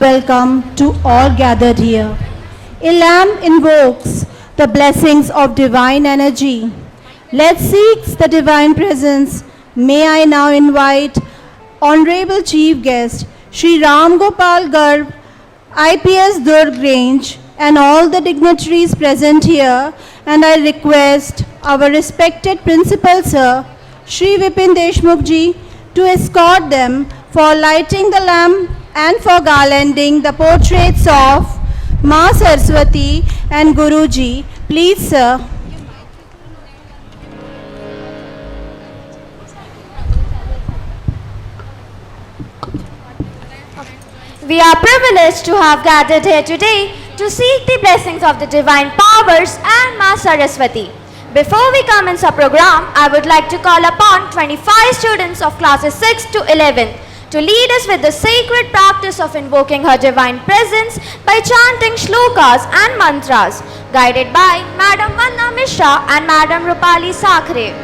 welcome to all gathered here. A lamp invokes the blessings of divine energy. Let's seek the divine presence. May I now invite Honorable Chief Guest Shri Ram Gopal Garg, IPS Durg Range, and all the dignitaries present here, and I request our respected Principal Sir Shri Vipin Deshmukh ji to escort them for lighting the lamp and for garlanding the portraits of Ma Saraswati and Guruji. Please, sir. We are privileged to have gathered here today to seek the blessings of the divine powers and Ma Saraswati. Before we commence our program, I would like to call upon 25 students of classes 6 to 11 to lead us with the sacred practice of invoking her divine presence by chanting shlokas and mantras, guided by Madam Vanna Mishra and Madam Rupali Sakhre.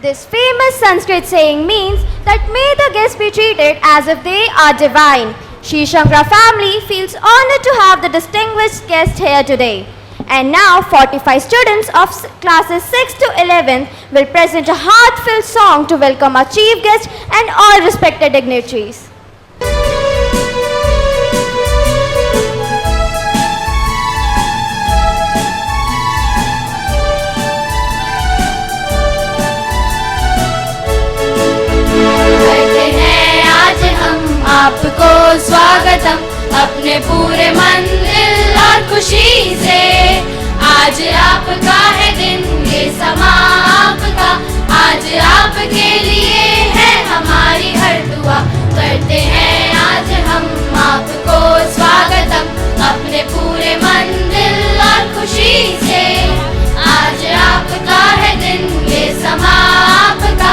This famous Sanskrit saying means that may the guests be treated as if they are divine. Shri Shankara family feels honored to have the distinguished guest here today. And now 45 students of classes 6 to 11 will present a heartfelt song to welcome our chief guest and all respected dignitaries. आपको स्वागतम अपने पूरे मन दिल और खुशी से। आज आपका है दिन, ये समा आपका, आज आपके लिए है हमारी हर दुआ, करते हैं आज हम आपको स्वागतम अपने पूरे मन दिल और खुशी से। आज आपका है दिन, ये समा आपका,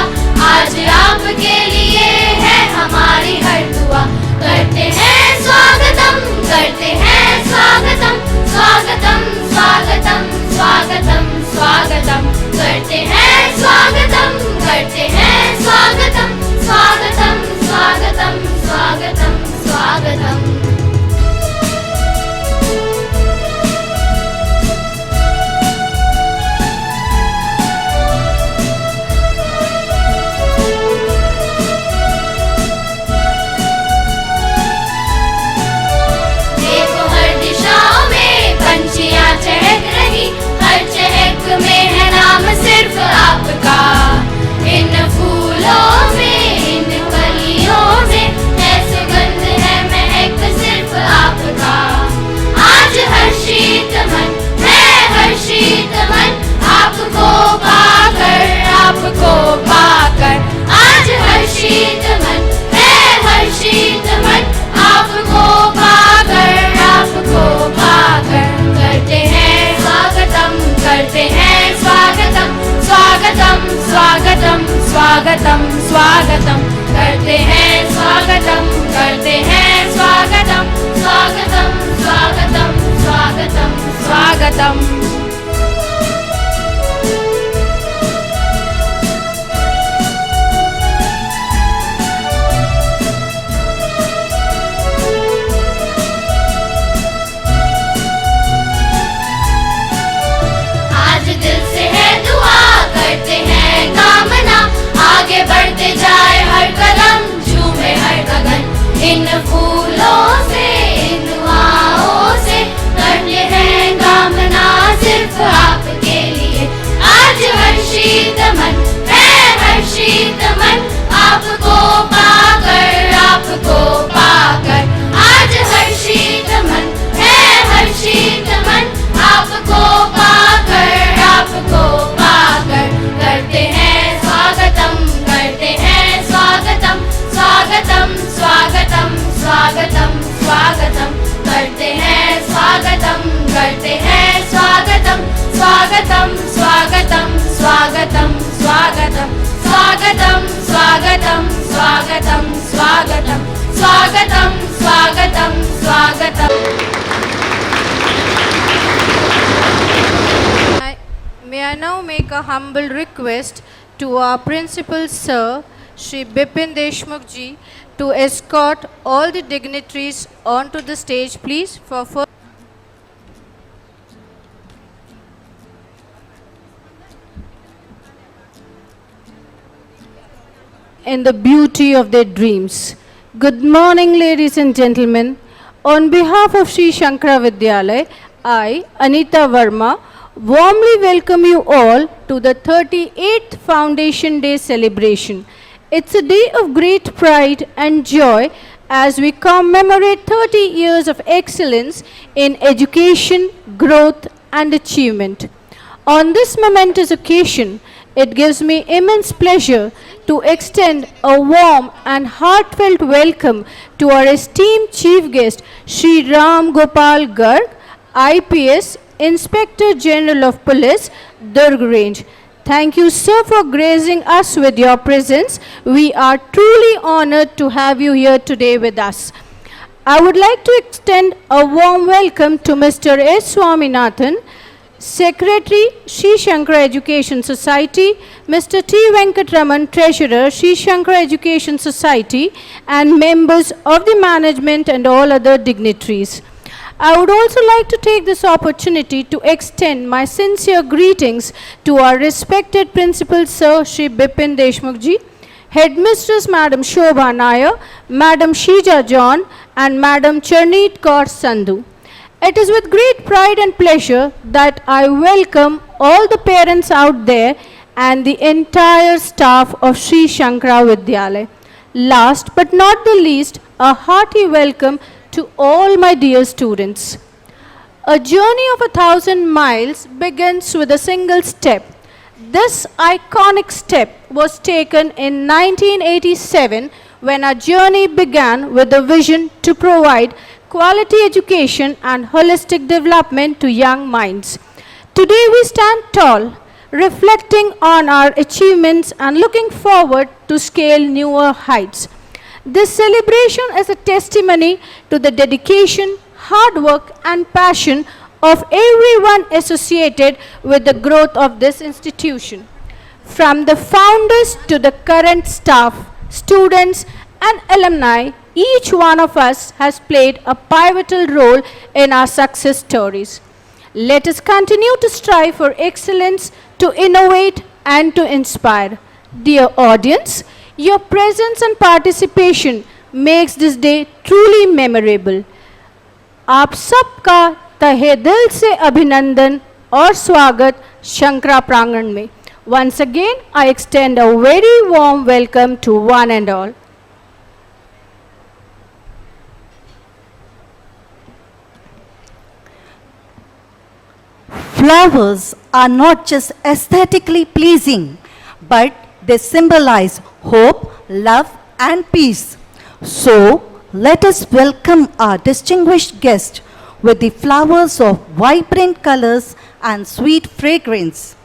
आज आपके लिए है हमारी हर दुआ, करते हैं स्वागतम, करते हैं स्वागतम, स्वागतम स्वागतम स्वागतम स्वागतम, करते हैं स्वागतम, करते हैं स्वागतम, स्वागतम स्वागतम स्वागतम स्वागतम। देखो हर दिशाओं में पंछियाँ चहक रही, हर चहक में है नाम सिर्फ आपका। इन फूलों में, इन कलियों में है सुगंध, है महक सिर्फ आपका। आज हर्षित मन है, हर्षित मन आपको पाकर, आपको पाकर। आज हर्षित मन है, हर्षित मन आपको पाकर, आपको पाकर। करते हैं स्वागतम, करते हैं स्वागतम, स्वागतम स्वागतम स्वागतम स्वागतम, करते हैं स्वागतम, करते हैं स्वागतम, स्वागतम स्वागतम स्वागतम स्वागतम। आज दिल से है दुआ, करते हैं कामना, आगे बढ़ते जाए हर कदम, झूमे हर गगन। इन फूलों से, इन दुआओं से करते हैं कामना सिर्फ आपके लिए। आज हर्षित मन है, हर्षित मन आपको पाकर, आपको पाकर। आज हर्षित मन है, हर्षित मन आपको पाकर, आपको पाकर। करते हैं स्वागतम, करते हैं स्वागतम, स्वागतम स्वागतम स्वागतम स्वागतम, करते हैं स्वागतम, करते हैं स्वागतम, स्वागतम स्वागतम स्वागतम स्वागतम, स्वागतम स्वागतम स्वागतम स्वागतम, स्वागतम स्वागतम स्वागतम। May I now make a humble request to our principal sir, Shri Bipin Deshmukh ji, to escort all the dignitaries onto the stage, please, for first. In the beauty of their dreams. Good morning, ladies and gentlemen. On behalf of Sri Shankara Vidyalaya, I, Anita Verma, warmly welcome you all to the 38th Foundation Day celebration. It's a day of great pride and joy as we commemorate 30 years of excellence in education, growth, and achievement. On this momentous occasion, it gives me immense pleasure to extend a warm and heartfelt welcome to our esteemed chief guest, Shri Ram Gopal Garg, IPS, Inspector General of Police, Durg Range. Thank you, sir, for gracing us with your presence. We are truly honored to have you here today with us. I would like to extend a warm welcome to Mr. S. Swaminathan, Secretary, Sri Shankara Education Society, Mr. T. Venkatraman, Treasurer, Sri Shankara Education Society, and members of the management and all other dignitaries. I would also like to take this opportunity to extend my sincere greetings to our respected Principal Sir Shri Bipin Deshmukh ji, Headmistress Madam Shobha Nair, Madam Sheeja John, and Madam Charneet Kaur Sandhu. It is with great pride and pleasure that I welcome all the parents out there and the entire staff of Sri Shankara Vidyalaya. Last but not the least, a hearty welcome to all my dear students. A journey of 1,000 miles begins with a single step. This iconic step was taken in 1987 when our journey began with a vision to provide quality education and holistic development to young minds. Today we stand tall, reflecting on our achievements and looking forward to scale newer heights. This celebration is a testimony to the dedication, hard work and passion of everyone associated with the growth of this institution. From the founders to the current staff, students and alumni, each one of us has played a pivotal role in our success stories. Let us continue to strive for excellence, to innovate and to inspire. Dear audience, your presence and participation makes this day truly memorable. आप सबका तहे दिल से अभिनंदन और स्वागत शंकरा प्रांगण में. Once again, I extend a very warm welcome to one and all. Flowers are not just aesthetically pleasing, but they symbolize hope, love, and peace. So, let us welcome our distinguished guest with the flowers of vibrant colors and sweet fragrance.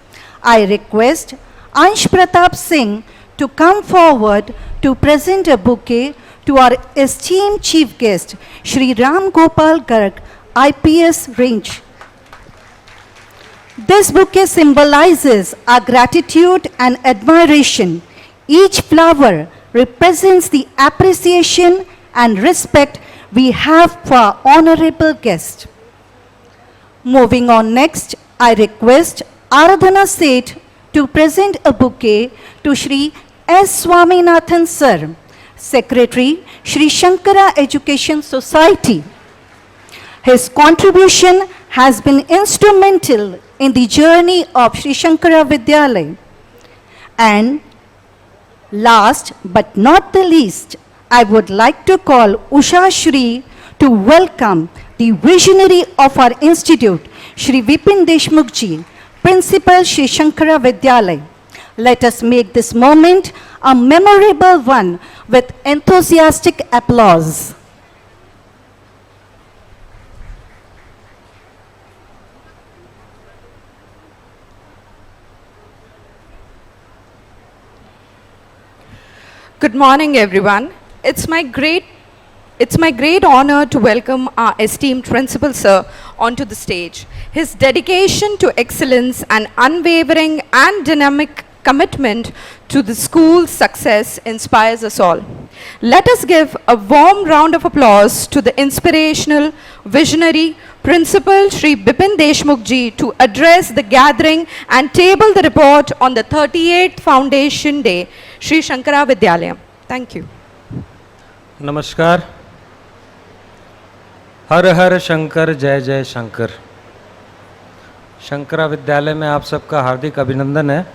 I request Ansh Pratap Singh to come forward to present a bouquet to our esteemed chief guest, Shri Ram Gopal Garg, IPS Range. This bouquet symbolizes our gratitude and admiration. Each flower represents the appreciation and respect we have for our honorable guest. Moving on next, I request Aradhana Seth to present a bouquet to Shri S. Swaminathan Sir, Secretary, Shri Shankara Education Society. His contribution has been instrumental in the journey of Shri Shankara Vidyalaya. And last but not the least, I would like to call Usha Shri to welcome the visionary of our institute, Shri Vipin Deshmukh Ji, Principal Shri Shankara Vidyalaya. Let us make this moment a memorable one with enthusiastic applause. Good morning, everyone. It's my great honor to welcome our esteemed principal sir onto the stage. His dedication to excellence and unwavering and dynamic commitment to the school's success inspires us all. Let us give a warm round of applause to the inspirational, visionary Principal Shri Bipin Deshmukh Ji to address the gathering and table the report on the 38th Foundation Day, Shri Shankara Vidyalaya. Thank you. नमस्कार. हर हर शंकर, जय जय शंकर. शंकरा विद्यालय में आप सबका हार्दिक अभिनंदन है.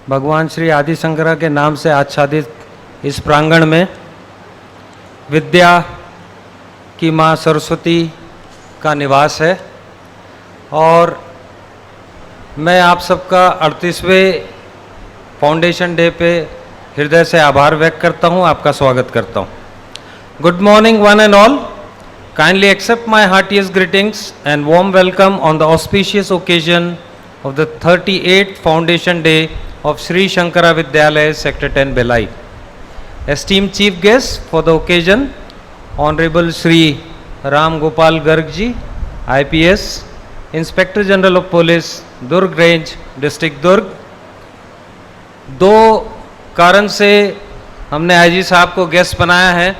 भगवान श्री आदि शंकरा के नाम से आच्छादित इस प्रांगण में विद्या की माँ सरस्वती का निवास है और मैं आप सबका 38वें फाउंडेशन डे पे हृदय से आभार व्यक्त करता हूँ, आपका स्वागत करता हूँ. Good morning one and all. Kindly accept my heartiest greetings and warm welcome on the auspicious occasion of the 38th Foundation Day of Sri Shankara Vidyalaya, Sector 10, Belai. Esteemed Chief Guest for the occasion, Honorable Sri Ram Gopal Garg Ji, IPS, Inspector General of Police, Durg Range, District Durg. दो कारण से हमने IG साहब को guest बनाया है.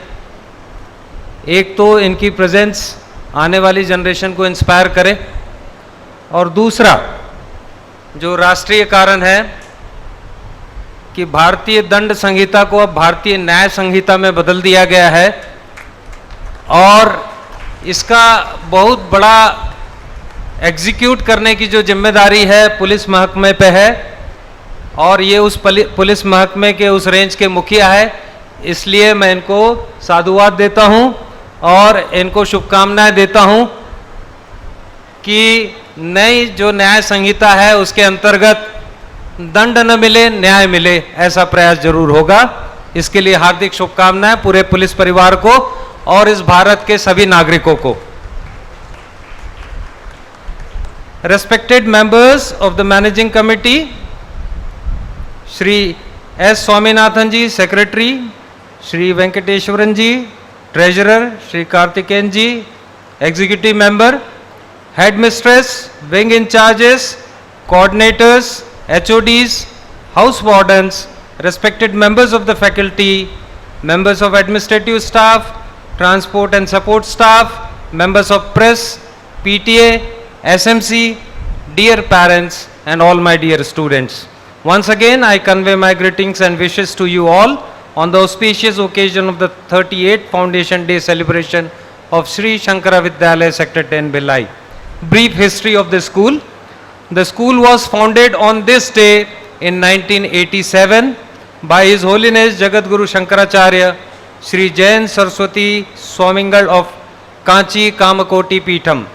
एक तो इनकी प्रेजेंस आने वाली जनरेशन को इंस्पायर करे और दूसरा जो राष्ट्रीय कारण है कि भारतीय दंड संहिता को अब भारतीय न्याय संहिता में बदल दिया गया है और इसका बहुत बड़ा एग्जीक्यूट करने की जो जिम्मेदारी है पुलिस महकमे पे है और ये उस पुलिस महकमे के उस रेंज के मुखिया है. इसलिए मैं इनको साधुवाद देता हूं और इनको शुभकामनाएं देता हूं कि नई जो न्याय संहिता है उसके अंतर्गत दंड न मिले, न्याय मिले, ऐसा प्रयास जरूर होगा। इसके लिए हार्दिक शुभकामनाएं पूरे पुलिस परिवार को और इस भारत के सभी नागरिकों को। Respected members of the managing committee, Shri S. Swaminathan ji, Secretary, Shri Venkateshwaran ji, Treasurer, Shri Karthikeyan ji, Executive Member, Headmistress, Wing in charges, Coordinators, HODs, House Wardens, respected members of the faculty, members of administrative staff, transport and support staff, members of press, PTA, SMC, dear parents and all my dear students. Once again, I convey my greetings and wishes to you all on the auspicious occasion of the 38th Foundation Day celebration of Sri Shankara Vidyalaya Sector 10 Bhilai. Brief history of the school. The school was founded on this day in 1987 by His Holiness Jagadguru Shankaracharya Sri Jain Saraswati Swamingal of Kanchi Kamakoti Peetham.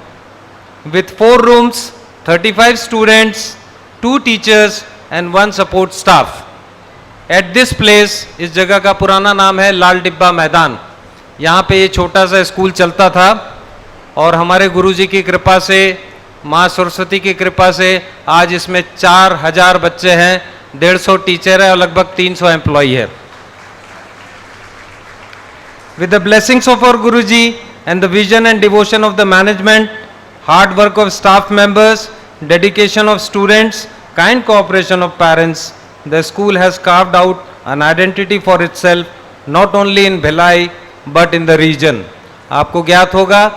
With 4 rooms, 35 students, 2 teachers and 1 support staff. At this place, इस जगह का पुराना नाम है लाल डिब्बा मैदान। यहाँ पे ये छोटा सा स्कूल चलता था और हमारे गुरुजी की कृपा से, माँ सरस्वती की कृपा से आज इसमें 4000 बच्चे हैं, 150 टीचर है और लगभग 300 एम्प्लॉई है। With the blessings of our Guruji and the vision and devotion of the management, hard work of staff members, dedication of students, kind cooperation of parents, the school has carved out an identity for itself not only in Bhilai but in the region. आपको ज्ञात होगा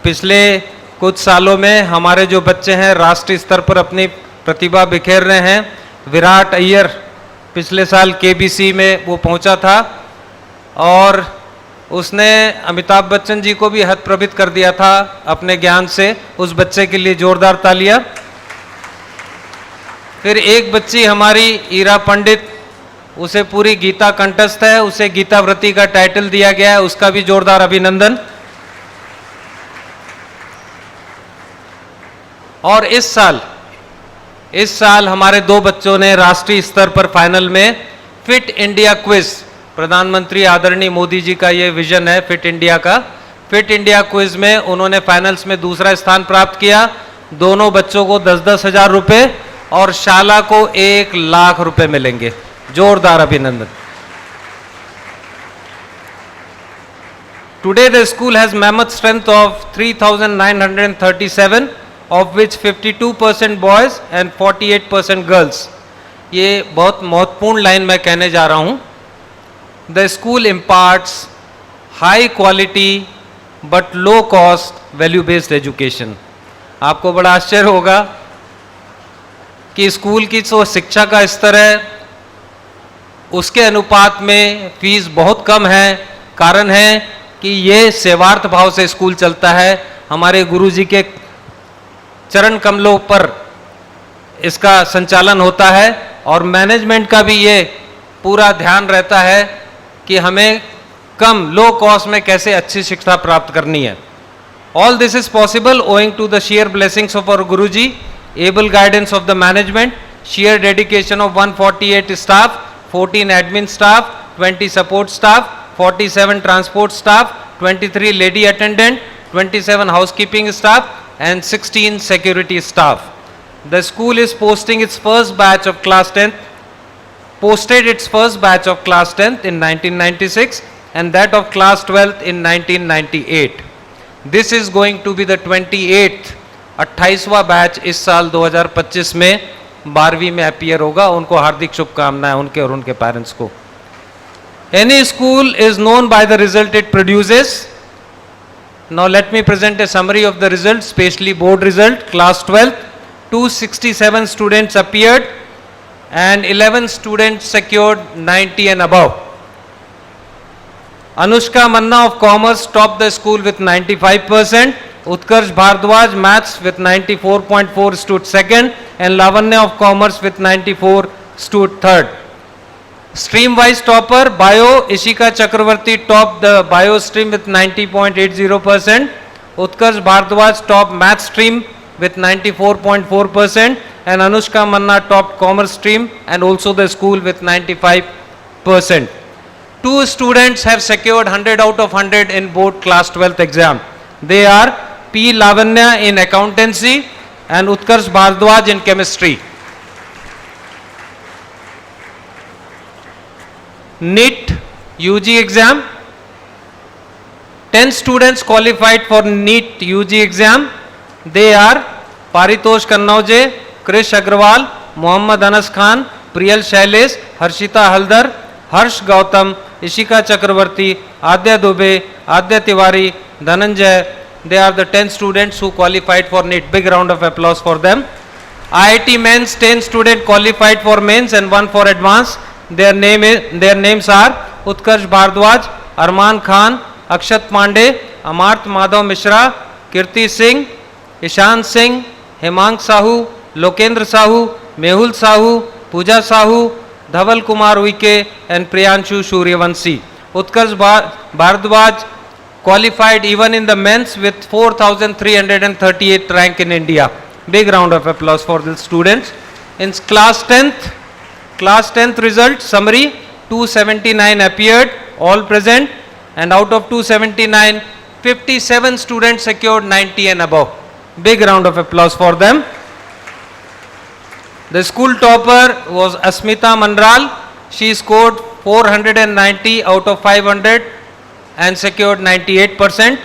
पिछले कुछ सालों में हमारे जो बच्चे हैं राष्ट्रीय स्तर पर अपनी प्रतिभा बिखेर रहे हैं। विराट अय्यर पिछले साल KBC में वो पहुंचा था और उसने अमिताभ बच्चन जी को भी हतप्रभित कर दिया था अपने ज्ञान से। उस बच्चे के लिए जोरदार तालियां। फिर एक बच्ची हमारी ईरा पंडित, उसे पूरी गीता कंठस्थ है, उसे गीताव्रती का टाइटल दिया गया है, उसका भी जोरदार अभिनंदन। और इस साल हमारे 2 बच्चों ने राष्ट्रीय स्तर पर फाइनल में फिट इंडिया क्विज, प्रधानमंत्री आदरणीय मोदी जी का ये विजन है फिट इंडिया का, फिट इंडिया क्विज में उन्होंने फाइनल्स में दूसरा स्थान प्राप्त किया। दोनों बच्चों को 10-10 हजार रुपए और शाला को 1 लाख रुपए मिलेंगे। जोरदार अभिनंदन। Today the school has mammoth strength of 3,937, of which 52% boys and 48% girls. ये बहुत महत्वपूर्ण लाइन मैं कहने जा रहा हूँ। The school imparts high quality but low cost value based education. आपको बड़ा आश्चर्य होगा कि स्कूल की जो शिक्षा का स्तर है उसके अनुपात में फीस बहुत कम है। कारण है कि ये सेवार्थ भाव से स्कूल चलता है। हमारे गुरुजी के चरण कमलों पर इसका संचालन होता है और मैनेजमेंट का भी ये पूरा ध्यान रहता है कि हमें कम लो कॉस्ट में कैसे अच्छी शिक्षा प्राप्त करनी है। All this is possible owing to the sheer blessings of our Guruji, able guidance of the management, sheer dedication of 148 staff, 14 admin staff, 20 support staff, 47 transport staff, 23 lady attendant, 27 housekeeping staff and 16 security staff. The school is posted its first batch of class 10th in 1996 and that of class 12th in 1998. This is going to be the 28th 28वां batch इस साल 2025 में 12वीं में appear होगा। उनको हार्दिक शुभकामनाएं, उनके और उनके पेरेंट्स को। Any school is known by the result it produces. Now let me present a summary of the results, especially board result. Class 12th, 267 students appeared and 11 students secured 90 and above. Anushka Manna of Commerce topped the school with 95%. Utkarsh Bhardwaj Maths with 94.4 stood second and Lavanya of Commerce with 94 stood third. Stream wise topper Bio, Ishika Chakravarti topped the Bio stream with 90.80%. Utkarsh Bhardwaj topped Math stream with 94.4% and Anushka Manna topped commerce stream and also the school with 95%. Two students have secured 100 out of 100 in board class 12th exam. They are P. Lavanya in accountancy and Utkarsh Bhardwaj in chemistry. NEET UG exam. 10 students qualified for NEET UG exam. They are Paritosh Kannauge, Krish Agrawal, Mohammad Anas Khan, Priyal Shailesh, Harshita Haldar, Harsh Gautam, Ishika Chakravarti, Adya Dubey, Adya Tiwari, Dhananjay. They are the 10 students who qualified for NEET. Big round of applause for them. IIT Mains, 10 students qualified for mains and 1 for advanced. Their names are Utkarsh Bhardwaj, Arman Khan, Akshat Pandey, Amarth Madhav Mishra, Kirti Singh, Ishan Singh, Hemang Sahu, Lokendra Sahu, Mehul Sahu, Pooja Sahu, Dhaval Kumar Uike and Priyanshu Suryavanshi. Utkarsh Bhardwaj qualified even in the men's with 4,338 rank in India. Big round of applause for the students. In class 10th result summary, 279 appeared, all present, and out of 279, 57 students secured 90 and above. Big round of applause for them. The school topper was Asmita Mandral. She scored 490 out of 500 and secured 98%.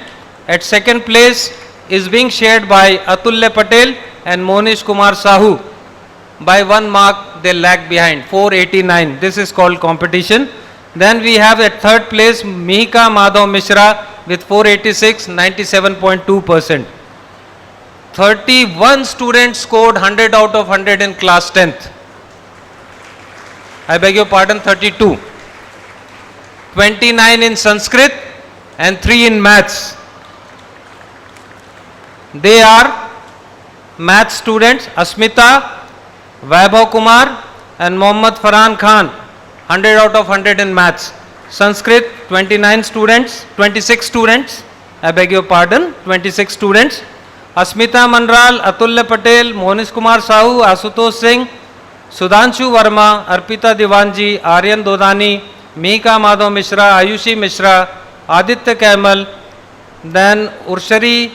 At second place is being shared by Atulya Patel and Monish Kumar Sahu. By 1 mark they lag behind, 489. This is called competition. Then we have at third place Mihika Madhav Mishra with 486, 97.2%. 31 students scored 100 out of 100 in class 10th. I beg your pardon, 32. 29 in Sanskrit and 3 in maths. They are math students Asmita, Vaibhav Kumar and Mohammad Farhan Khan, 100 out of 100 in maths. Sanskrit, 26 students, I beg your pardon, 26 students. Asmita Mandral, Atulya Patel, Monish Kumar Sahu, Asutosh Singh, Sudhanshu Verma, Arpita Diwanji, Aryan Dodani, Mihika Madhav Mishra, Ayushi Mishra, Aditya Kaimal, then Urshari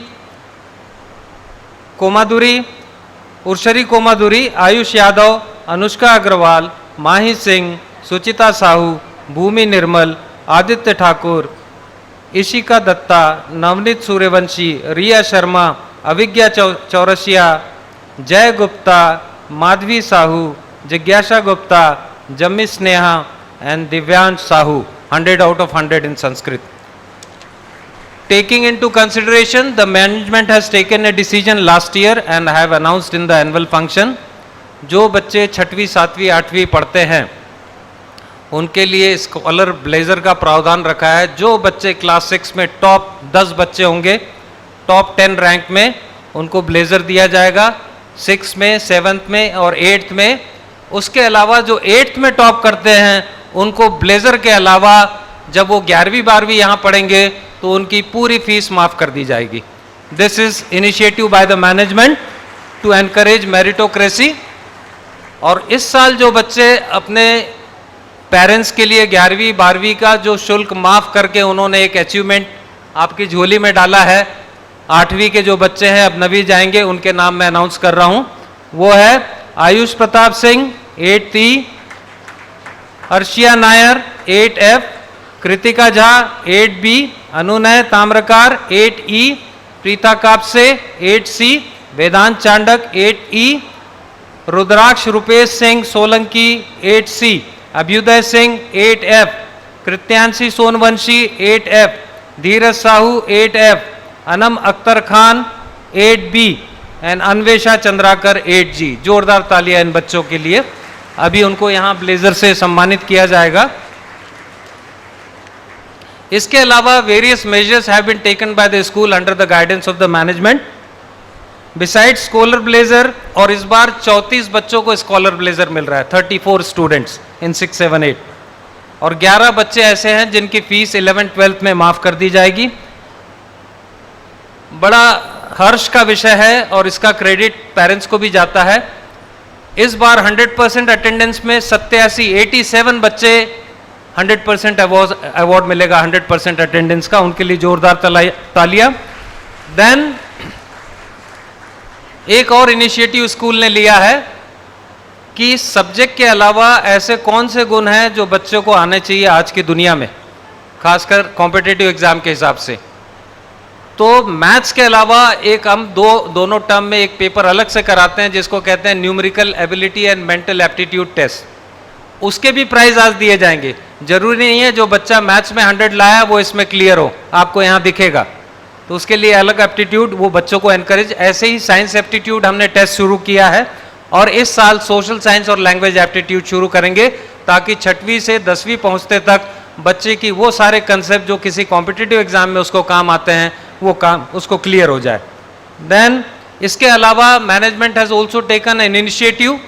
Komaduri, Ayush Yadav, Anushka Agrawal, Mahi Singh, Suchita Sahu, Bhumi Nirmal, Aditya Thakur, Ishika Datta, Navnit Suryavanshi, Riya Sharma, Avigya Chaurasiya, Jay Gupta, Madhvi Sahu, Jigyasha Gupta, Jammi Sneha and Divyansh Sahu, 100 out of 100 in Sanskrit. Taking into consideration, the management has taken a decision last year and I have announced in the annual function, जो बच्चे 6वीं 7वीं 8वीं पढ़ते हैं उनके लिए scholar blazer का प्रावधान रखा है. जो बच्चे क्लास 6 में टॉप 10 बच्चे होंगे, टॉप 10 रैंक में, उनको ब्लेजर दिया जाएगा 6 में, 7th में और 8th में. उसके अलावा जो 8th में टॉप करते हैं उनको ब्लेजर के अलावा जब वो 11वीं 12वीं यहाँ पढ़ेंगे तो उनकी पूरी फीस माफ़ कर दी जाएगी. This is initiative by the management to encourage meritocracy. और इस साल जो बच्चे अपने पेरेंट्स के लिए 11वीं 12वीं का जो शुल्क माफ़ करके उन्होंने एक अचीवमेंट आपकी झोली में डाला है, 8वीं के जो बच्चे हैं अब 9वीं जाएंगे, उनके नाम मैं अनाउंस कर रहा हूं. वो है Ayush Pratap Singh 8E, Arshia Nair 8F, Kritika Jha 8B, Anunay Tamrakar 8E, Preeta Kapse 8C, Vedant Chandak 8E, Rudraksh Rupesh Singh Solanki 8C, Abhyuday Singh 8F, Krityanshi Sonvanshi 8F, Dheeraj Sahu 8F, Anam Akhtar Khan 8B and Anvesha Chandrakar 8G. जोरदार तालियां इन बच्चों के लिए. अभी उनको यहाँ ब्लेजर से सम्मानित किया जाएगा. इसके अलावा various measures have been taken by the school under the guidance of the management. Beside scholar blazer, और इस बार 34 बच्चों को स्कॉलर ब्लेजर मिल रहा है, 34 स्टूडेंट्स इन 6, 7, 8, और 11 बच्चे ऐसे हैं जिनकी फीस 11th 12th में माफ़ कर दी जाएगी. बड़ा हर्ष का विषय है और इसका क्रेडिट पेरेंट्स को भी जाता है. इस बार 100% अटेंडेंस में 87 बच्चे 100% अवार्ड मिलेगा 100% अटेंडेंस का, उनके लिए जोरदार तालियां। देन एक और इनिशिएटिव स्कूल ने लिया है कि सब्जेक्ट के अलावा ऐसे कौन से गुण हैं जो बच्चों को आने चाहिए आज की दुनिया में, खासकर कॉम्पिटिटिव एग्जाम के हिसाब से। तो मैथ्स के अलावा एक हम दोनों टर्म में एक पेपर अलग से कराते हैं जिसको कहते हैं numerical ability and mental aptitude test, उसके भी प्राइज आज दिए जाएंगे। जरूरी नहीं है जो बच्चा मैथ्स में 100 लाया वो इसमें क्लियर हो, आपको यहाँ दिखेगा, तो उसके लिए अलग एप्टीट्यूड वो बच्चों को एनकरेज। ऐसे ही साइंस एप्टीट्यूड हमने टेस्ट शुरू किया है और इस साल सोशल साइंस और लैंग्वेज एप्टीट्यूड शुरू करेंगे ताकि 6वीं से 10वीं पहुंचते तक बच्चे की वो सारे कंसेप्ट जो किसी कॉम्पिटिटिव एग्जाम में उसको काम आते हैं वो काम उसको क्लियर हो जाए। देन इसके अलावा management has also taken an initiative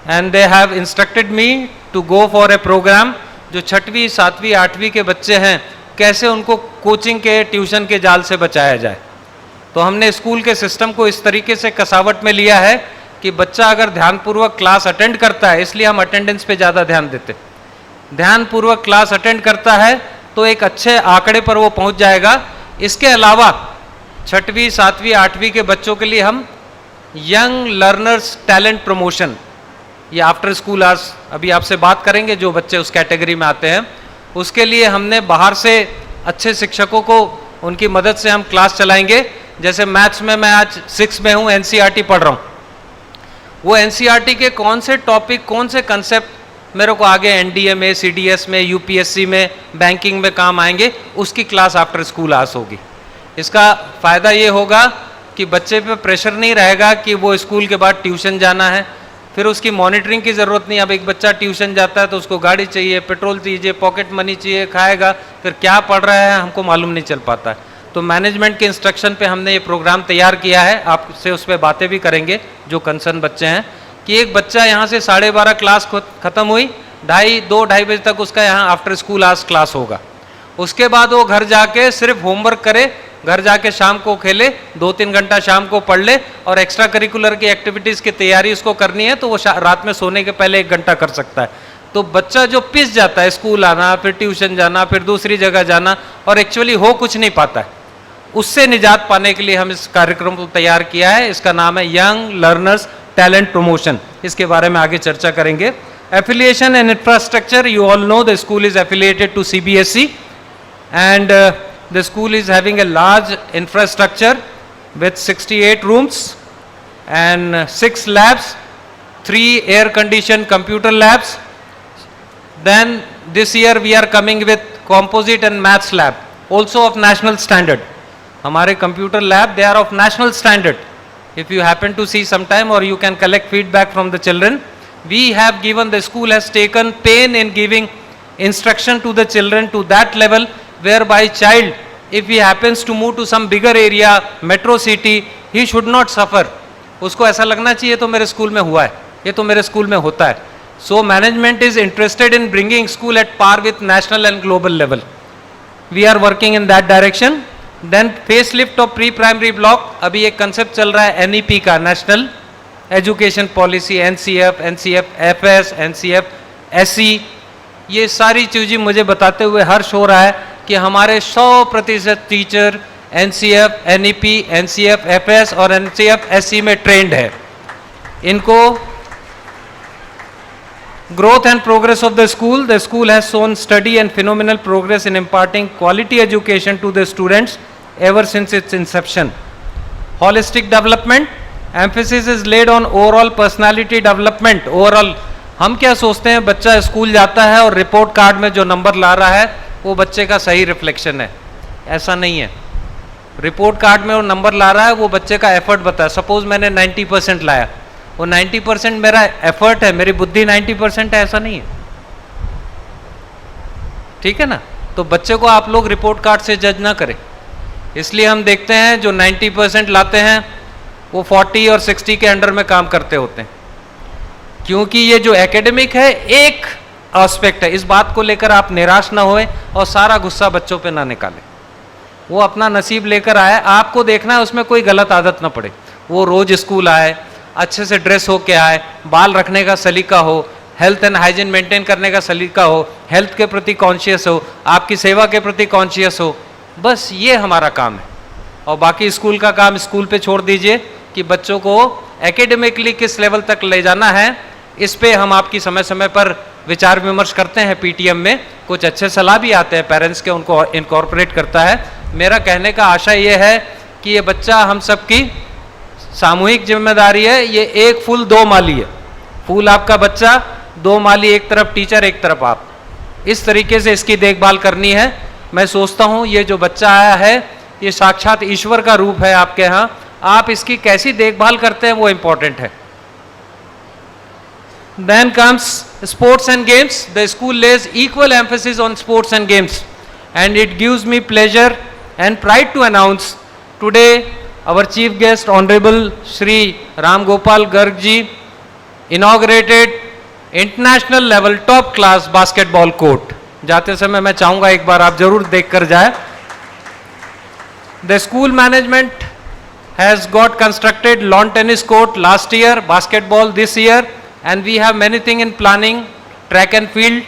and they have instructed me to go for a programme जो 6वीं 7वीं 8वीं के बच्चे हैं कैसे उनको कोचिंग के ट्यूशन के जाल से बचाया जाए। तो हमने स्कूल के सिस्टम को इस तरीके से कसावट में लिया है कि बच्चा अगर ध्यानपूर्वक क्लास अटेंड करता है, इसलिए हम अटेंडेंस पे ज़्यादा ध्यान देते, ध्यानपूर्वक क्लास अटेंड करता है तो एक अच्छे आंकड़े पर वो पहुंच जाएगा। इसके अलावा 6वीं 7वीं 8वीं के बच्चों के लिए हम यंग लर्नर्स टैलेंट प्रमोशन, ये आफ्टर स्कूल आवर्स अभी आपसे बात करेंगे जो बच्चे उस कैटेगरी में आते हैं, उसके लिए हमने बाहर से अच्छे शिक्षकों को उनकी मदद से हम क्लास चलाएंगे। जैसे मैथ्स में मैं आज 6 में हूँ, एनसीईआरटी पढ़ रहा हूँ, वो एनसीईआरटी के कौन से टॉपिक कौन से कंसेप्ट मेरे को आगे एनडीए में, सीडीएस में, यूपीएससी में, बैंकिंग में काम आएंगे, उसकी क्लास आफ्टर स्कूल आवर्स होगी। इसका फ़ायदा ये होगा कि बच्चे पे प्रेशर नहीं रहेगा कि वो स्कूल के बाद ट्यूशन जाना है, फिर उसकी मॉनिटरिंग की ज़रूरत नहीं। अब एक बच्चा ट्यूशन जाता है तो उसको गाड़ी चाहिए, पेट्रोल चाहिए, पॉकेट मनी चाहिए, खाएगा, फिर क्या पढ़ रहा है हमको मालूम नहीं चल पाता है। तो मैनेजमेंट के इंस्ट्रक्शन पे हमने ये प्रोग्राम तैयार किया है, आपसे उस पर बातें भी करेंगे जो कंसर्न बच्चे हैं, कि एक बच्चा यहाँ से 12:30 क्लास ख़त्म हुई, 2-2:30 बजे तक उसका यहाँ आफ्टर स्कूल आवर्स क्लास होगा। उसके बाद वो घर जाके सिर्फ होमवर्क करे, घर जाके शाम को खेले, 2-3 घंटा शाम को पढ़ ले, और एक्स्ट्रा करिकुलर की एक्टिविटीज़ की तैयारी उसको करनी है तो वो रात में सोने के पहले 1 घंटा कर सकता है। तो बच्चा जो पिस जाता है, स्कूल आना, फिर ट्यूशन जाना, फिर दूसरी जगह जाना, और एक्चुअली हो कुछ नहीं पाता है, उससे निजात पाने के लिए हम इस कार्यक्रम को तैयार किया है। इसका नाम है यंग लर्नर्स टैलेंट प्रमोशन, इसके बारे में आगे चर्चा करेंगे। Affiliation and infrastructure, you all know the school is affiliated to CBSE and the school is having a large infrastructure with 68 rooms and 6 labs, 3 air conditioned computer labs. Then this year we are coming with composite and maths lab, also of national standard. हमारे computer lab, they are of national standard. If you happen to see sometime, or you can collect feedback from the children, we have given, the school has taken pain in giving instruction to the children to that level whereby child, if he happens to move to some bigger area, metro city, he should not suffer. उसको ऐसा लगना चाहिए तो मेरे school में हुआ है, ये तो मेरे स्कूल में होता है. So management is interested in bringing school at par with national and global level. We are working in that direction. Then facelift of pre-primary block, अभी एक concept चल रहा है NEP का, National Education Policy, NCF, FS, NCF, SE, ये सारी चीज़ें मुझे बताते हुए हर्ष हो रहा है कि हमारे 100% teacher NCF, NEP, NCF, FS और NCF, SE में ट्रेंड है. इनको growth and progress of the school has shown steady and phenomenal progress in imparting quality education to the students ever since its inception. Holistic development, emphasis is laid on overall personality development. Overall, हम क्या सोचते हैं, बच्चा school जाता है और report card में जो नंबर ला रहा है वो बच्चे का सही रिफ्लेक्शन है. ऐसा नहीं है. रिपोर्ट कार्ड में वो नंबर ला रहा है वो बच्चे का एफर्ट बताया. सपोज मैंने 90% लाया, वो 90% मेरा एफर्ट है, मेरी बुद्धि 90% है, ऐसा नहीं है. ठीक है ना. तो बच्चे को आप लोग रिपोर्ट कार्ड से जज ना करें. इसलिए हम देखते हैं जो 90% लाते हैं वो 40 और 60 के अंडर में काम करते होते हैं, क्योंकि ये जो एकेडमिक है एक एस्पेक्ट है. इस बात को लेकर आप निराश ना होए और सारा गुस्सा बच्चों पे ना निकालें. वो अपना नसीब लेकर आए, आपको देखना है उसमें कोई गलत आदत ना पड़े. वो रोज स्कूल आए, अच्छे से ड्रेस हो के आए, बाल रखने का सलीका हो, हेल्थ एंड हाइजीन मेंटेन करने का सलीका हो, हेल्थ के प्रति कॉन्शियस हो, आपकी सेवा के प्रति कॉन्शियस हो। बस ये हमारा काम है। और बाकी स्कूल का काम स्कूल पे छोड़ दीजिए कि बच्चों को एकेडमिकली किस लेवल तक ले जाना है, इस पे हम आपकी समय समय पर विचार विमर्श करते हैं। पीटीएम में कुछ अच्छे सलाह भी आते हैं पेरेंट्स के, उनको इनकॉर्पोरेट करता है। मेरा कहने का आशा ये है कि ये बच्चा हम सबकी सामूहिक जिम्मेदारी है। ये एक फूल दो माली है। फूल आपका बच्चा, दो माली, एक तरफ टीचर एक तरफ आप। इस तरीके से इसकी देखभाल करनी है। मैं सोचता हूँ ये जो बच्चा आया है ये साक्षात ईश्वर का रूप है आपके यहाँ। आप इसकी कैसी देखभाल करते हैं वो इम्पोर्टेंट है। Then comes sports and games. The school lays equal emphasis on sports and games, and it gives me pleasure and pride to announce today our chief guest Honorable Shri Ram Gopal Garg ji inaugurated international level top class basketball court. जाते समय मैं चाहूँगा एक बार आप जरूर देख कर जाए। The school management has got constructed lawn tennis court last year, basketball this year. And we have many things in planning, track and field,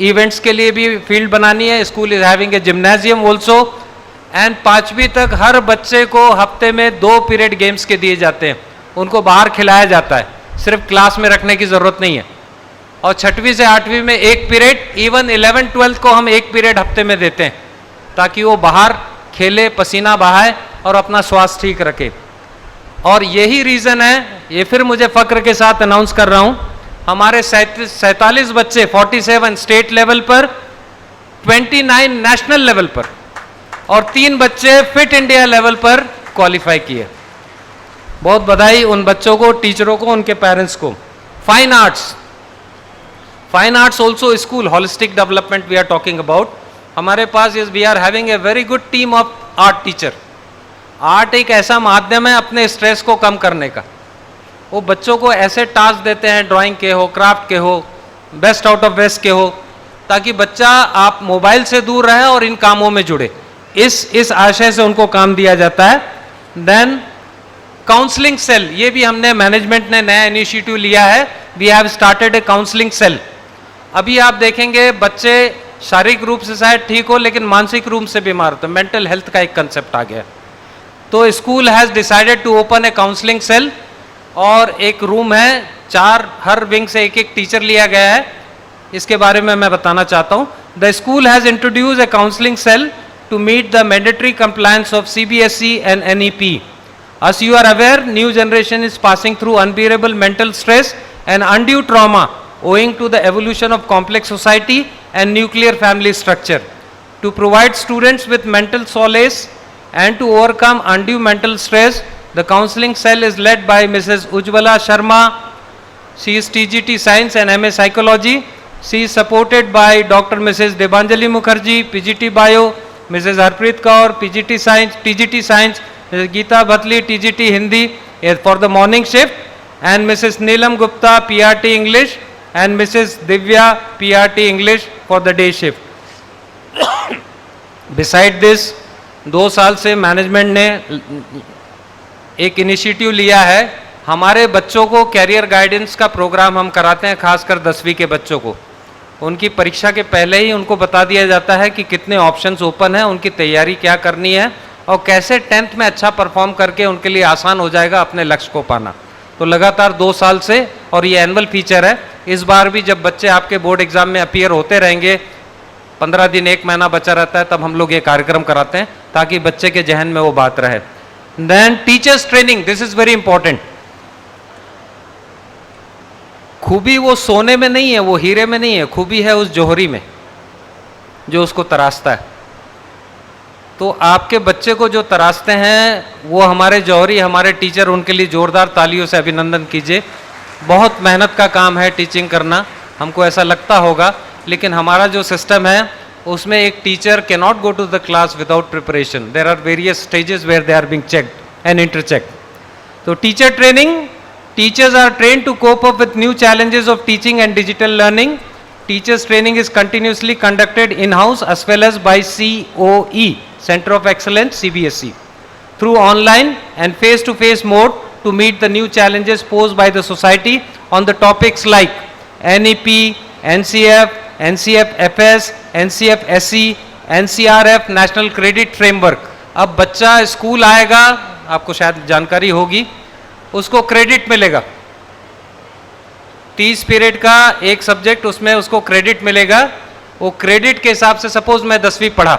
events के लिए भी field बनानी है। School is having a gymnasium also, and 5वीं तक हर बच्चे को हफ्ते में 2 पीरियड गेम्स के दिए जाते हैं। उनको बाहर खिलाया जाता है, सिर्फ क्लास में रखने की ज़रूरत नहीं है। और 6वीं से 8वीं में 1 पीरियड, इवन 11th 12th को हम 1 पीरियड हफ्ते में देते हैं ताकि वो बाहर खेले, पसीना बहाए और अपना स्वास्थ्य ठीक रखे। और यही रीज़न है, ये फिर मुझे फ़क्र के साथ अनाउंस कर रहा हूँ, हमारे 47 बच्चे 47 स्टेट लेवल पर, 29 नेशनल लेवल पर और 3 बच्चे फिट इंडिया लेवल पर क्वालिफाई किए। बहुत बधाई उन बच्चों को, टीचरों को, उनके पेरेंट्स को। Fine arts also school holistic development we are talking about. हमारे पास we are having a very good team of art teacher. Art एक ऐसा माध्यम है अपने स्ट्रेस को कम करने का। वो बच्चों को ऐसे टास्क देते हैं, ड्राइंग के हो, क्राफ्ट के हो, बेस्ट आउट ऑफ वेस्ट के हो, ताकि बच्चा आप मोबाइल से दूर रहे और इन कामों में जुड़े। इस आशय से उनको काम दिया जाता है। देन काउंसलिंग सेल, ये भी हमने मैनेजमेंट ने नया इनिशिएटिव लिया है। We have started a counselling cell. अभी आप देखेंगे बच्चे शारीरिक रूप से शायद ठीक हो लेकिन मानसिक रूप से बीमार होते हैं। मेंटल हेल्थ का एक कंसेप्ट आ गया। तो school has decided to open a counselling cell, और एक रूम है, 4 हर विंग से एक टीचर लिया गया है। इसके बारे में मैं बताना चाहता हूँ। The school has introduce a counselling cell to meet the mandatory compliance of CBSE and NEP. As you are aware, new generation is passing through unbearable mental stress and undue trauma owing to the evolution of complex society and nuclear family structure. To provide students with mental solace and to overcome undue mental stress, the counseling cell is led by Mrs. Ujjwala Sharma. She is TGT Science and MA Psychology. She is supported by Dr. Mrs. Debanjali Mukherjee, PGT Bio, Mrs. Harpreet Kaur, TGT Science, Mrs. Geeta Bhatli, TGT Hindi for the morning shift, and Mrs. Neelam Gupta, PRT English, and Mrs. Divya, PRT English for the day shift. Beside this, 2 साल से management ने एक initiative लिया है। हमारे बच्चों को career guidance का प्रोग्राम हम कराते हैं, खासकर 10वीं के बच्चों को। उनकी परीक्षा के पहले ही उनको बता दिया जाता है कि कितने ऑप्शंस ओपन हैं, उनकी तैयारी क्या करनी है और कैसे 10th में अच्छा परफॉर्म करके उनके लिए आसान हो जाएगा अपने लक्ष्य को पाना। तो लगातार 2 साल से, और ये एनुअल फीचर है, इस बार भी जब बच्चे आपके बोर्ड एग्जाम में अपीयर होते रहेंगे, 15 दिन 1 महीना बचा रहता है, तब हम लोग ये कार्यक्रम कराते हैं ताकि बच्चे के जहन में वो बात रहे। Then teachers training, this is very important. खूबी वो सोने में नहीं है, वो हीरे में नहीं है, खूबी है उस जौहरी में जो उसको तराशता है। तो आपके बच्चे को जो तराशते हैं वो हमारे जौहरी, हमारे टीचर, उनके लिए जोरदार तालियों से अभिनंदन कीजिए। बहुत मेहनत का काम है टीचिंग करना, हमको ऐसा लगता होगा, लेकिन हमारा जो सिस्टम है उसमें एक teacher can not go to the class without preparation. There are various stages where they are being checked and interchecked. तो teacher training, teachers are trained to cope up with new challenges of teaching and digital learning. Teachers training is continuously conducted in-house as well as by COE, Center of Excellence, CBSE. Through online and face-to-face mode, to meet the new challenges posed by the society on the topics like NEP, NCF, NCF-FS, NCF-SE, NCRF, National Credit Framework. अब बच्चा school आएगा, आपको शायद जानकारी होगी, उसको credit मिलेगा। 30 period का एक सब्जेक्ट, उसमें उसको क्रेडिट मिलेगा। वो क्रेडिट के हिसाब से, सपोज मैं 10वीं पढ़ा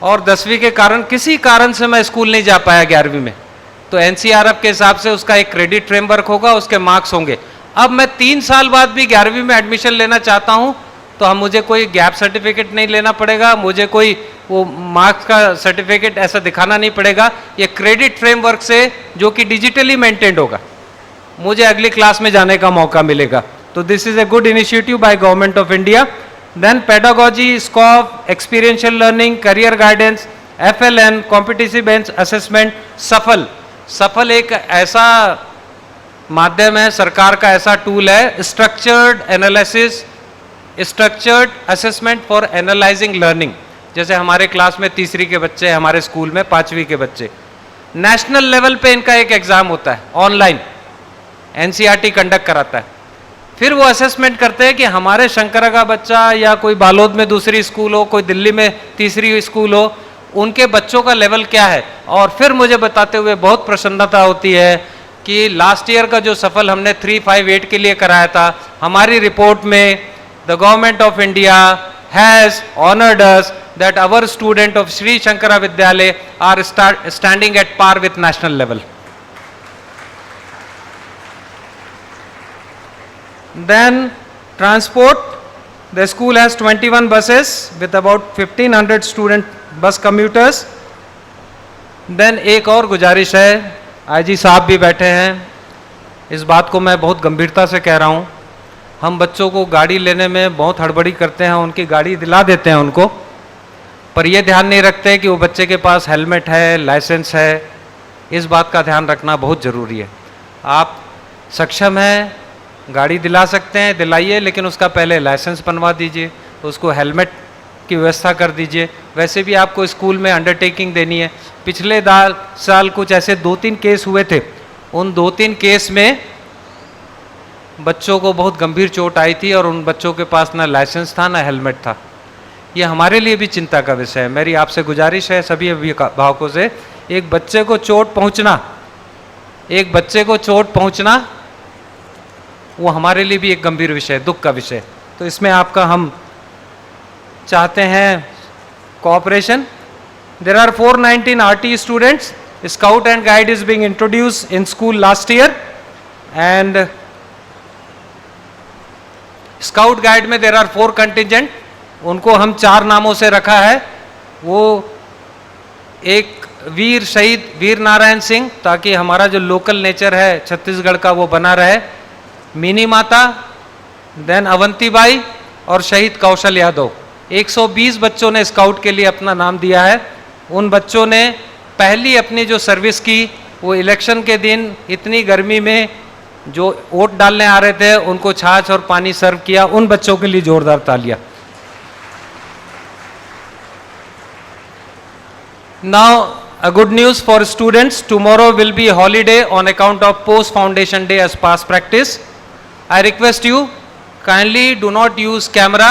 और 10वीं के कारण किसी कारण से मैं स्कूल नहीं जा पाया 11वीं में, तो एनसीआरएफ के हिसाब से उसका एक क्रेडिट फ्रेमवर्क होगा, उसके मार्क्स होंगे। अब मैं 3 साल बाद भी 11वीं में एडमिशन लेना चाहता हूं तो हम मुझे कोई गैप सर्टिफिकेट नहीं लेना पड़ेगा, मुझे कोई वो मार्क्स का सर्टिफिकेट ऐसा दिखाना नहीं पड़ेगा। ये क्रेडिट फ्रेमवर्क से, जो कि डिजिटली मेंटेन्ड होगा, मुझे अगली क्लास में जाने का मौका मिलेगा। तो this is a good initiative by government of India. Then pedagogy, scope, experiential learning, career guidance, FLN, competitive bench assessment, सफल। सफल एक ऐसा माध्यम है, सरकार का ऐसा टूल है, structured analysis, structured assessment for analysing learning. जैसे हमारे क्लास में 3री के बच्चे, हमारे स्कूल में 5वीं के बच्चे, नेशनल लेवल पे इनका एक एग्जाम होता है ऑनलाइन, NCERT कंडक्ट कराता है। फिर वो असेसमेंट करते हैं कि हमारे शंकरा का बच्चा या कोई बालोद में दूसरी स्कूल हो, कोई दिल्ली में 3री स्कूल हो, उनके बच्चों का लेवल क्या है। और फिर मुझे बताते हुए बहुत प्रसन्नता होती है कि लास्ट ईयर का जो सफल हमने 358 के लिए कराया था, हमारी रिपोर्ट में the government of India has honoured us that our student of Shri Shankara Vidyalaya are standing at par with national level. Then transport, the school has 21 buses with about 1500 student bus commuters. Then एक और गुजारिश है, IG साहब भी बैठे हैं, इस बात को मैं बहुत गंभीरता से कह रहा हूँ। हम बच्चों को गाड़ी लेने में बहुत हड़बड़ी करते हैं, उनकी गाड़ी दिला देते हैं उनको, पर यह ध्यान नहीं रखते कि वो बच्चे के पास हेलमेट है, लाइसेंस है। इस बात का ध्यान रखना बहुत ज़रूरी है। आप सक्षम हैं, गाड़ी दिला सकते हैं, दिलाइए, लेकिन उसका पहले लाइसेंस बनवा दीजिए, उसको हेलमेट की व्यवस्था कर दीजिए। वैसे भी आपको स्कूल में अंडरटेकिंग देनी है। पिछले साल कुछ ऐसे 2-3 केस हुए थे, उन 2-3 केस में बच्चों को बहुत गंभीर चोट आई थी और उन बच्चों के पास ना लाइसेंस था ना हेलमेट था। ये हमारे लिए भी चिंता का विषय है। मेरी आपसे गुजारिश है सभी अभिभावकों से, एक बच्चे को चोट पहुंचना वो हमारे लिए भी एक गंभीर विषय, दुख का विषय। तो इसमें आपका हम चाहते हैं cooperation. There are 419 RT students. Scout and guide is being introduced in school last year, and scout guide में देयर आर 4 कंटिजेंट। उनको हम 4 नामों से रखा है। वो एक वीर शहीद वीर नारायण सिंह, ताकि हमारा जो लोकल नेचर है छत्तीसगढ़ का वो बना रहे, मिनी माता, देन अवंतीबाई और शहीद कौशल यादव। 120 बच्चों ने स्काउट के लिए अपना नाम दिया है। उन बच्चों ने पहली अपनी जो सर्विस की वो इलेक्शन के दिन इतनी गर्मी में जो वोट डालने आ रहे थे उनको छाछ और पानी सर्व किया। उन बच्चों के लिए जोरदार तालियां। Now a good news for students, tomorrow will be a holiday on account of post foundation day as past practice. I request you, kindly do not use camera.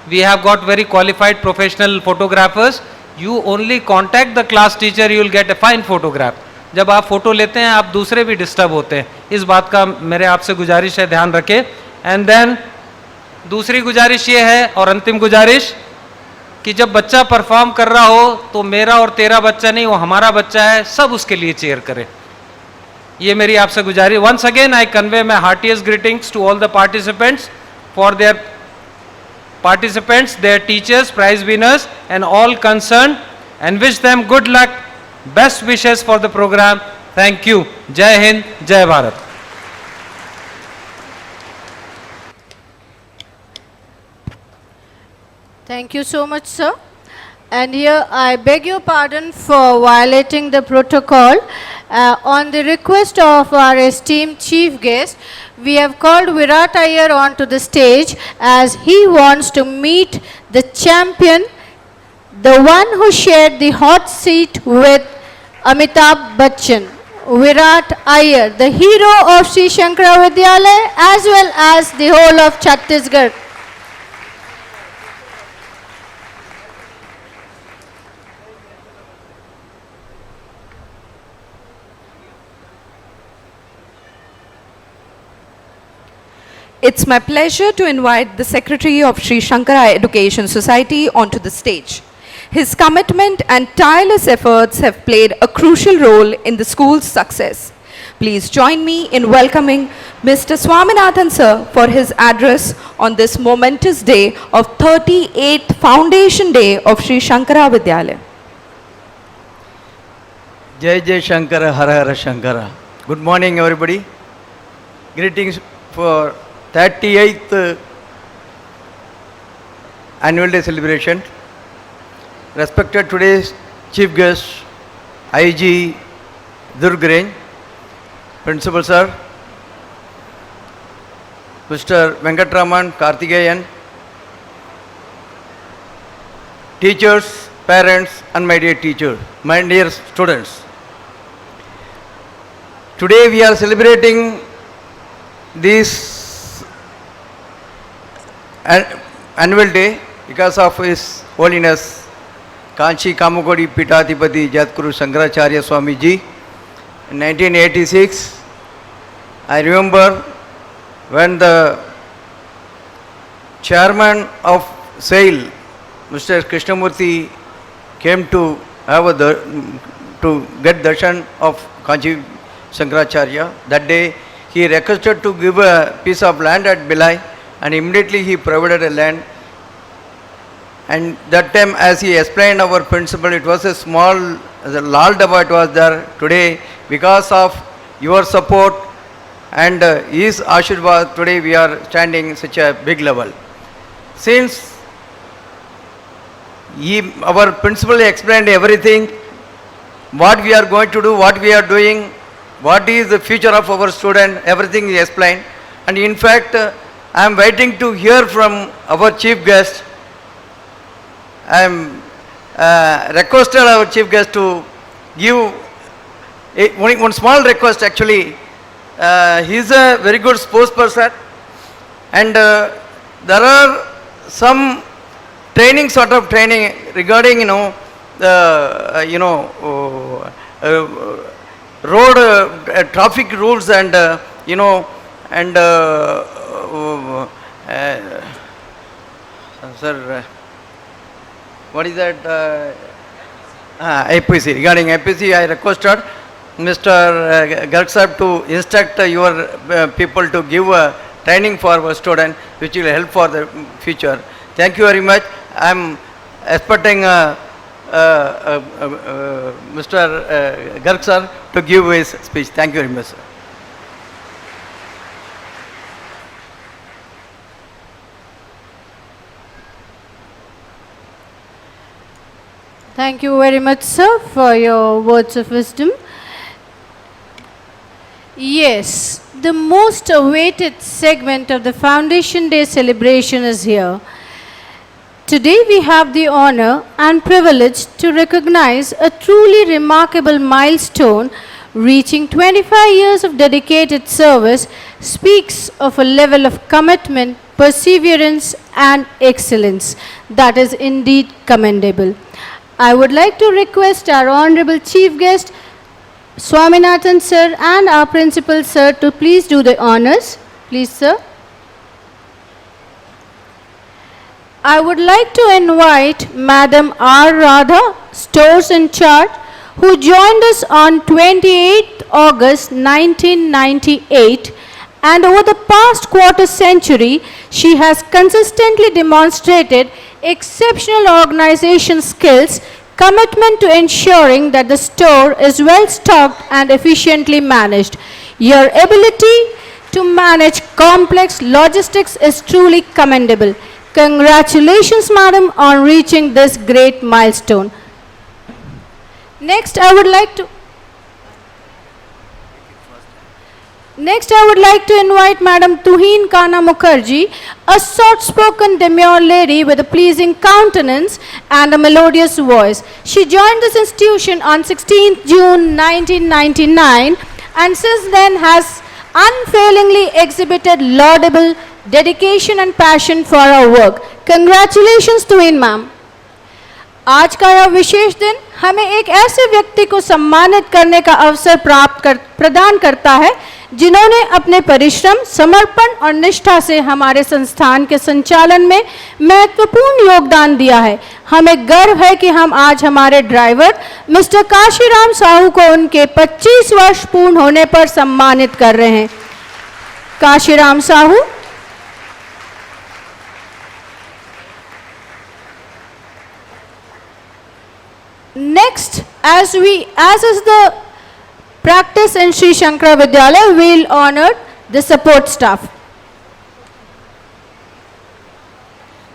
We have got very qualified professional photographers. You only contact the class teacher, you will get a fine photograph. जब आप photo लेते हैं आप दूसरे भी disturb होते हैं, इस बात का मेरे आपसे गुजारिश है, ध्यान रखें। एंड देन दूसरी गुजारिश ये है और अंतिम गुजारिश कि जब बच्चा परफॉर्म कर रहा हो तो मेरा और तेरा बच्चा नहीं, वो हमारा बच्चा है, सब उसके लिए चीयर करें। ये मेरी आपसे गुजारिश। Once again I convey my heartiest greetings to all the participants for their participants, their teachers, prize winners and all concerned, and wish them good luck, best wishes for the program. Thank you. Jai Hind, Jai Bharat. Thank you so much, sir. And here I beg your pardon for violating the protocol. On the request of our esteemed chief guest, we have called Virat Iyer onto the stage as he wants to meet the champion, the one who shared the hot seat with Amitabh Bachchan. Virat Iyer, the hero of Sri Shankara Vidyalaya as well as the whole of Chhattisgarh. It's my pleasure to invite the Secretary of Sri Shankara Education Society onto the stage. His commitment and tireless efforts have played a crucial role in the school's success. Please join me in welcoming Mr. Swaminathan sir for his address on this momentous day of 38th Foundation Day of Sri Shankara Vidyalaya. Jai Jai Shankara, Hara Hara Shankara. Good morning, everybody. Greetings for 38th Annual Day celebration. Respected today's Chief Guest, IG Durg, Principal Sir, Mr. Venkatraman Karthikeyan, teachers, parents, and my dear teacher, my dear students. Today we are celebrating this annual day because of His Holiness Kanchi Kamakodi Pitadipati Jatguru Shankaracharya Swami Ji. In 1986, I remember when the chairman of SAIL, Mr. Krishnamurthy, came to have to get darshan of Kanchi Shankaracharya. That day he requested to give a piece of land at Bilai, and immediately he provided a land. And that time, as he explained our principle, it was a small, the Lal Daba it was there. Today, because of your support and his Ashirwad, today we are standing such a big level. Since our principal explained everything, what we are going to do, what we are doing, what is the future of our student, everything is explained. And in fact, I am waiting to hear from our chief guest. I am requested our chief guest to give one small request actually. He is a very good spokesperson, and there are some training, sort of training regarding road traffic rules and sir, what is that? APC. Regarding APC, I requested Mr. Garg Sahib to instruct your people to give training for our student, which will help for the future. Thank you very much. I am expecting Mr. Garg sir to give his speech. Thank you very much, sir. Thank you very much, sir, for your words of wisdom. Yes, the most awaited segment of the Foundation Day celebration is here. Today we have the honor and privilege to recognize a truly remarkable milestone. Reaching 25 years of dedicated service speaks of a level of commitment, perseverance and excellence that is indeed commendable. I would like to request our Honorable Chief Guest, Swaminathan sir, and our Principal sir to please do the honors. Please, sir. I would like to invite Madam R. Radha, Stores in Charge, who joined us on 28th August 1998, and over the past quarter century, she has consistently demonstrated exceptional organization skills, commitment to ensuring that the store is well stocked and efficiently managed. Your ability to manage complex logistics is truly commendable. Congratulations, madam, on reaching this great milestone. Next, I would like to Next, I would like to invite Madam Tuhin Kana Mukherjee, a soft-spoken demure lady with a pleasing countenance and a melodious voice. She joined this institution on 16th June 1999 and since then has unfailingly exhibited laudable dedication and passion for her work. Congratulations, Tuhin ma'am. आज का यह विशेष दिन हमें एक ऐसे व्यक्ति को सम्मानित करने का अवसर प्रदान करता है जिन्होंने अपने परिश्रम, समर्पण और निष्ठा से हमारे संस्थान के संचालन में महत्वपूर्ण योगदान दिया है। हमें गर्व है कि हम आज हमारे ड्राइवर मिस्टर काशीराम साहू को उनके 25 वर्ष पूर्ण होने पर सम्मानित कर रहे हैं। Kashiram Sahu. Next, as is the practice in Sri Shankara Vidyalaya, we will honor the support staff.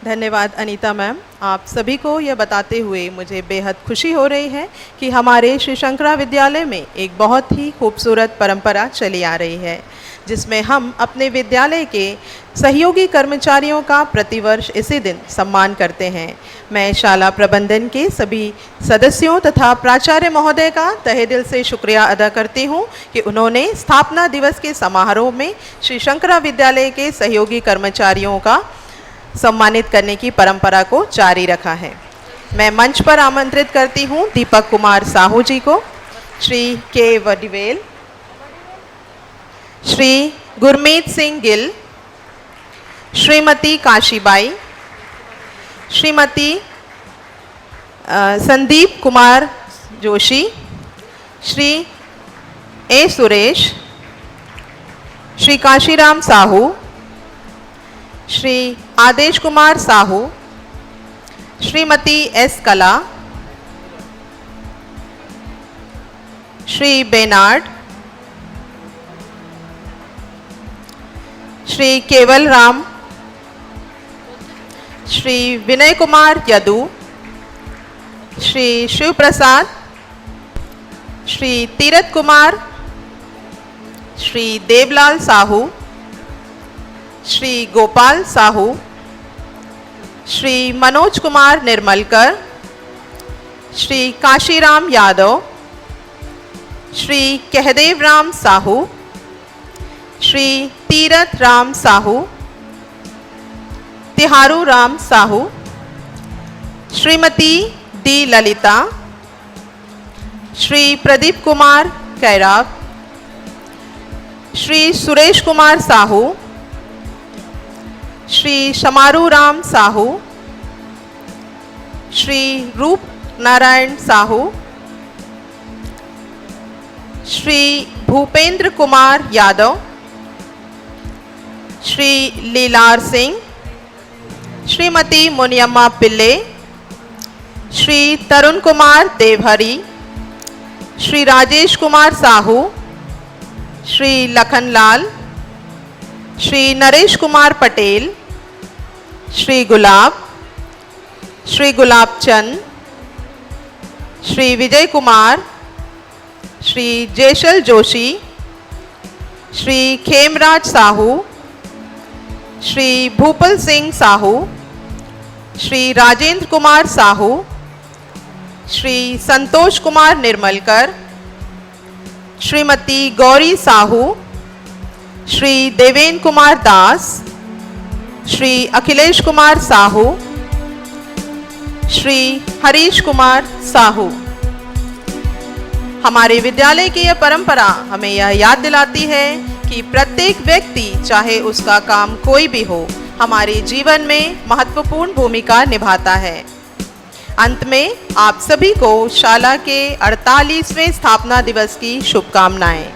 धन्यवाद अनीता मैम। आप सभी को यह बताते हुए मुझे बेहद खुशी हो रही है कि हमारे श्री शंकरा विद्यालय में एक बहुत ही खूबसूरत परंपरा चली आ रही है, जिसमें हम अपने विद्यालय के सहयोगी कर्मचारियों का प्रतिवर्ष इसी दिन सम्मान करते हैं। मैं शाला प्रबंधन के सभी सदस्यों तथा प्राचार्य महोदय का तहे दिल से शुक्रिया अदा करती हूं कि उन्होंने स्थापना दिवस के समारोह में श्री शंकरा विद्यालय के सहयोगी कर्मचारियों का सम्मानित करने की परंपरा को जारी रखा है। मैं मंच पर आमंत्रित करती हूं दीपक कुमार साहू जी को, श्री के वडिवेल, श्री गुरमीत सिंह गिल, श्रीमती काशीबाई, श्रीमती संदीप कुमार जोशी, श्री ए सुरेश, श्री काशीराम साहू, श्री आदेश कुमार साहू, श्रीमती एस कला, श्री बेनार्ड, श्री केवल राम, श्री विनय कुमार यदु, श्री शिव प्रसाद, श्री तीरथ कुमार, श्री देवलाल साहू, श्री गोपाल साहू, श्री मनोज कुमार निर्मलकर, श्री काशीराम यादव, श्री कहदेव राम साहू, श्री तीरथ राम साहू, तिहारू राम साहू, श्रीमती डी ललिता, श्री प्रदीप कुमार कैराब, श्री सुरेश कुमार साहू, श्री शमारू राम साहू, श्री रूप नारायण साहू, श्री भूपेंद्र कुमार यादव, श्री लीलार सिंह, श्रीमती मुनियम्मा पिल्ले, श्री तरुण कुमार देवहरी, श्री राजेश कुमार साहू, श्री लखनलाल, श्री नरेश कुमार पटेल, श्री गुलाब चंद, श्री विजय कुमार, श्री जयशल जोशी, श्री खेमराज साहू, श्री भूपल सिंह साहू, श्री राजेंद्र कुमार साहू, श्री संतोष कुमार निर्मलकर, श्रीमती गौरी साहू, श्री देवेंद्र कुमार दास, श्री अखिलेश कुमार साहू, श्री हरीश कुमार साहू। हमारे विद्यालय की यह परंपरा हमें यह याद दिलाती है कि प्रत्येक व्यक्ति, चाहे उसका काम कोई भी हो, हमारे जीवन में महत्वपूर्ण भूमिका निभाता है। अंत में आप सभी को शाला के 48वें स्थापना दिवस की शुभकामनाएं।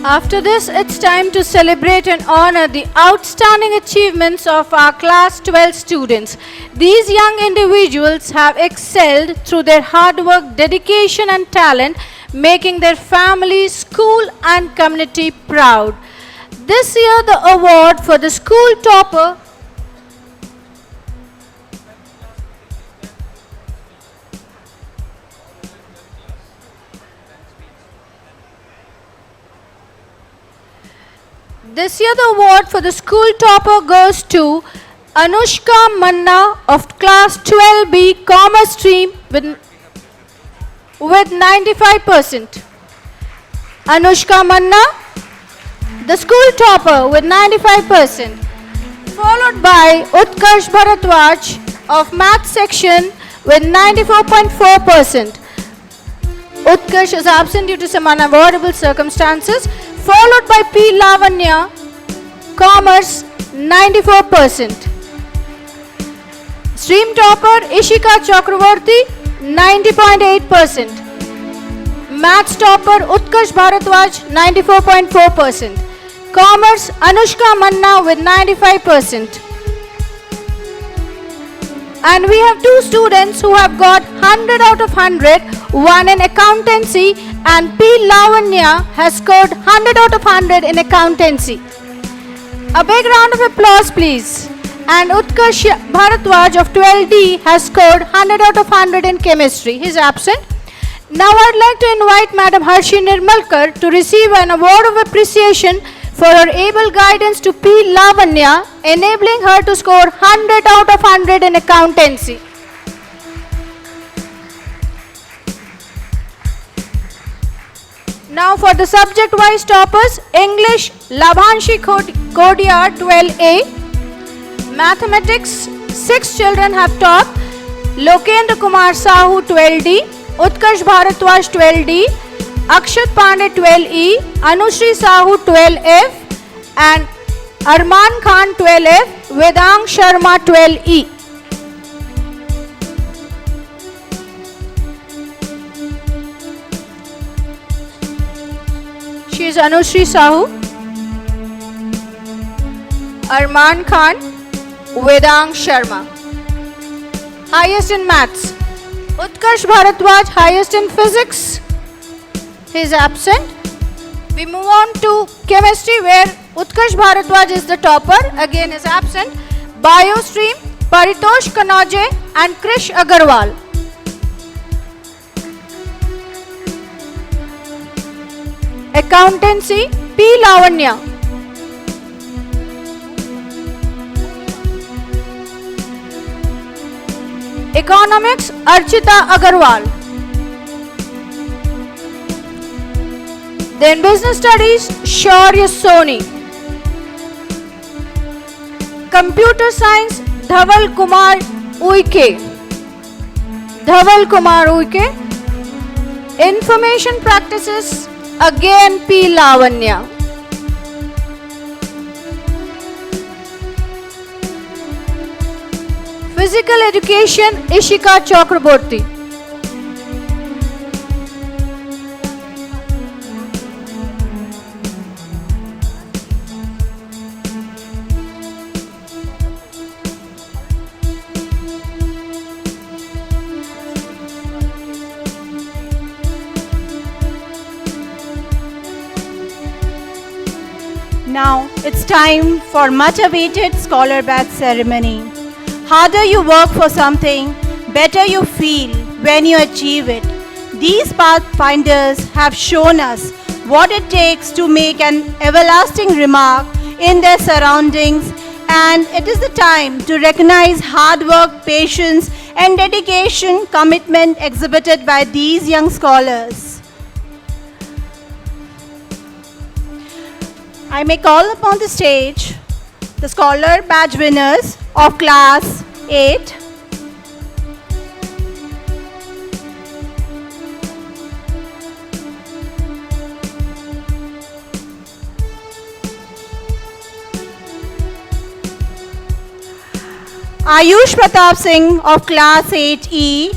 After this, it's time to celebrate and honor the outstanding achievements of our class 12 students. These young individuals have excelled through their hard work, dedication, and talent, making their families, school, and community proud. This year, the award for the school topper goes to Anushka Manna of class 12B Commerce Stream with 95%. Anushka Manna, the school topper with 95%. Followed by Utkarsh Bharatwaj of Math section with 94.4%. Utkarsh is absent due to some unavoidable circumstances. Followed by P. Lavanya, Commerce, 94%. Stream topper Ishika Chakravarti, 90.8%. Maths topper Utkarsh Bharatwaj, 94.4%. Commerce Anushka Manna with 95%. And we have two students who have got 100 out of 100, one in accountancy, and P. Lavanya has scored 100 out of 100 in accountancy. A big round of applause please. And Utkarsh Bharatwaj of 12D has scored 100 out of 100 in chemistry. He is absent. Now I'd like to invite Madam Harshi Nirmalkar to receive an award of appreciation for her able guidance to P. Lavanya, enabling her to score 100 out of 100 in accountancy. Now for the subject-wise toppers, English, Labhanshi Kodiar, 12A. Mathematics, 6 children have topped. Lokendra Kumar Sahu, 12D. Utkarsh Bharatwaj, 12D. Akshat Pandey, 12E. Anushri Sahu, 12F. And Arman Khan, 12F. Vedang Sharma, 12E. She is Anushri Sahu, Arman Khan, Vedang Sharma. Highest in maths. Utkarsh Bharatwaj, highest in physics. He is absent. We move on to chemistry where Utkarsh Bharatwaj is the topper, again is absent. Bio stream, Paritosh Kanoje and Krish Agarwal. Accountancy, P. Lavanya. Economics, Archita Agarwal. Then business studies, Shaurya Soni. Computer science, Dhaval Kumar Uike. Dhaval Kumar Uike. Information practices, again P. Lavanya. Physical education, Ishika Chakraborty. Now it's time for much awaited scholar badge ceremony. Harder you work for something, better you feel when you achieve it. These pathfinders have shown us what it takes to make an everlasting remark in their surroundings, and it is the time to recognize hard work, patience, and dedication, commitment exhibited by these young scholars. I may call upon the stage the scholar badge winners of class 8. Ayush Pratap Singh of class 8E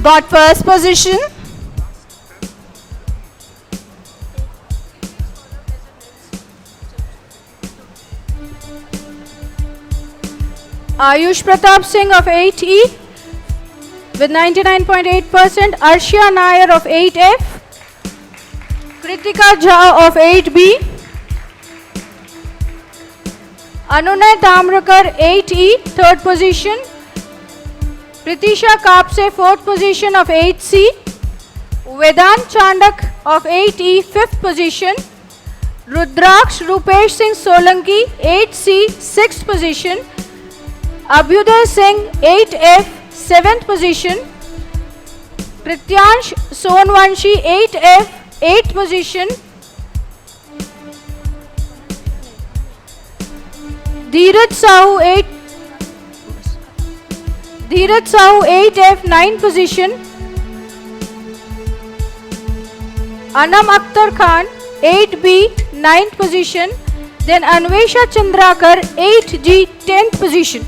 got first position. Ayush Pratap Singh of 8E with 99.8%. Arshia Nair of 8F. Kritika Jha of 8B. Anunay Tamrakar 8E, 3rd position. Pritisha Kapse, 4th position of 8C. Vedant Chandak of 8E, 5th position. Rudraksh Rupesh Singh Solanki, 8C, 6th position. Abhyuday Singh, 8F, 7th position. Prityansh Sonwanshi, 8F, 8th position. Dheeraj Sahu, 8F, 9th position. Anam Akhtar Khan, 8B, 9th position. Then Anvesha Chandrakar, 8G, 10th position.